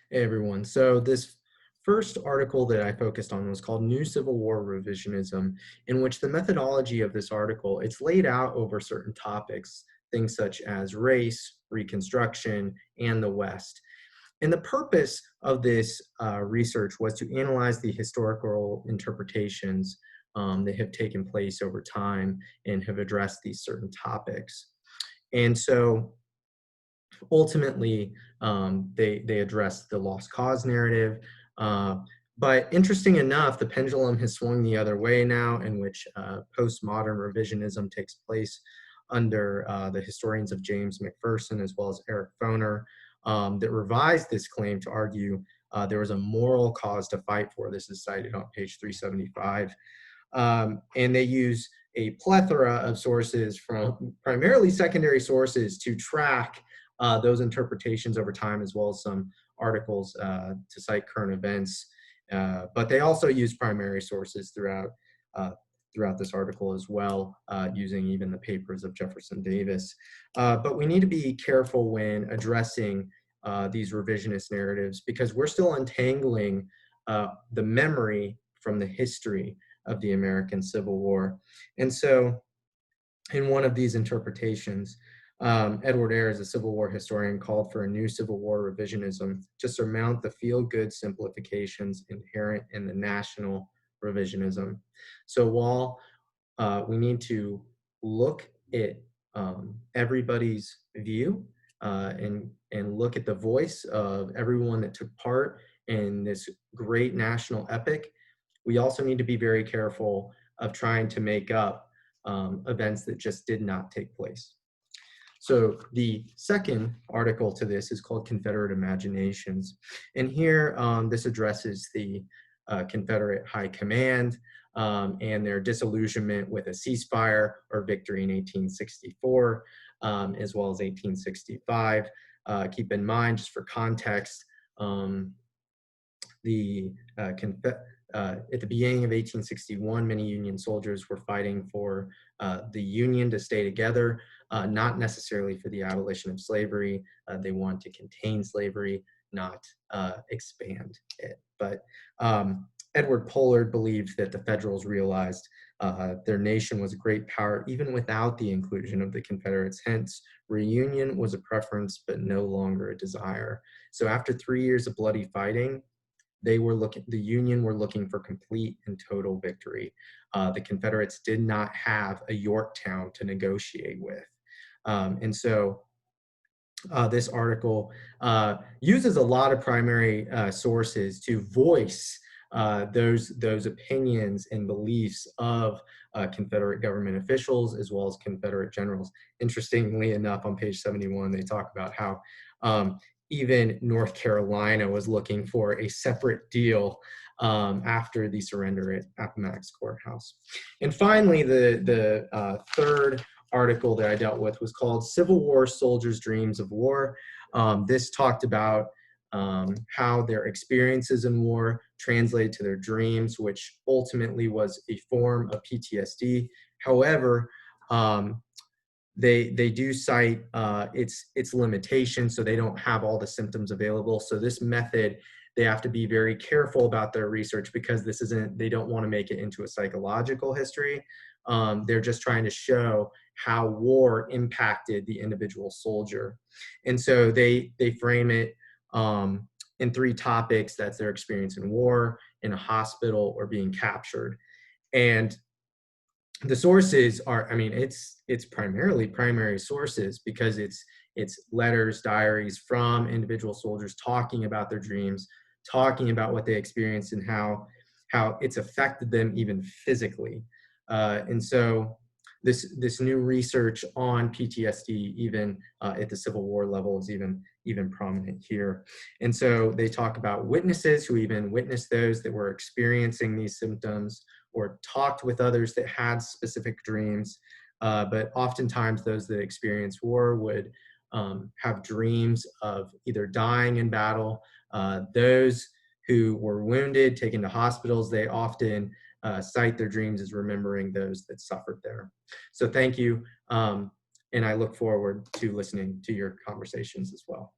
Hey everyone. So this first article that I focused on was called New Civil War Revisionism, in which the methodology of this article, it's laid out over certain topics, things such as race, Reconstruction, and the West. And the purpose of this research was to analyze the historical interpretations that have taken place over time and have addressed these certain topics. And so ultimately, they address the lost cause narrative. Uh, but interesting enough, the pendulum has swung the other way now, in which postmodern revisionism takes place under the historians of James McPherson as well as Eric Foner, that revised this claim to argue there was a moral cause to fight for. This is cited on page 375. And they use a plethora of sources from primarily secondary sources to track those interpretations over time, as well as some articles to cite current events. But they also use primary sources uh, throughout this article as well, using even the papers of Jefferson Davis. But we need to be careful when addressing these revisionist narratives because we're still untangling the memory from the history of the American Civil War. And so, in one of these interpretations, Edward Ayers, a Civil War historian, called for a new Civil War revisionism to surmount the feel-good simplifications inherent in the national revisionism. So while we need to look at everybody's view and look at the voice of everyone that took part in this great national epic, we also need to be very careful of trying to make up events that just did not take place. So the second article to this is called Confederate Imaginations. And here, this addresses the Confederate High Command and their disillusionment with a ceasefire or victory in 1864, as well as 1865. Keep in mind, just for context, the at the beginning of 1861, many Union soldiers were fighting for the Union to stay together, not necessarily for the abolition of slavery. They wanted to contain slavery, not expand it. But Edward Pollard believed that the Federals realized their nation was a great power even without the inclusion of the Confederates. Hence, reunion was a preference, but no longer a desire. So after 3 years of bloody fighting, the Union were looking for complete and total victory. The Confederates did not have a Yorktown to negotiate with. And so this article uses a lot of primary sources to voice those opinions and beliefs of Confederate government officials as well as Confederate generals. Interestingly enough, on page 71, they talk about how even North Carolina was looking for a separate deal after the surrender at Appomattox Courthouse. And finally, the third article that I dealt with was called Civil War Soldiers' Dreams of War. This talked about how their experiences in war translated to their dreams, which ultimately was a form of PTSD. However, they do cite its limitations, so they don't have all the symptoms available. So this method, they have to be very careful about their research because they don't want to make it into a psychological history. They're just trying to show how war impacted the individual soldier. And so they frame it in three topics. That's their experience in war, in a hospital, or being captured. And the sources are, I mean, it's primarily primary sources because it's letters, diaries from individual soldiers talking about their dreams, talking about what they experienced and how it's affected them even physically. And so this new research on PTSD, even at the Civil War level, is even prominent here. And so they talk about witnesses who even witnessed those that were experiencing these symptoms or talked with others that had specific dreams. But oftentimes those that experience war would have dreams of either dying in battle. Those who were wounded, taken to hospitals, they often cite their dreams as remembering those that suffered there. So thank you. And I look forward to listening to your conversations as well.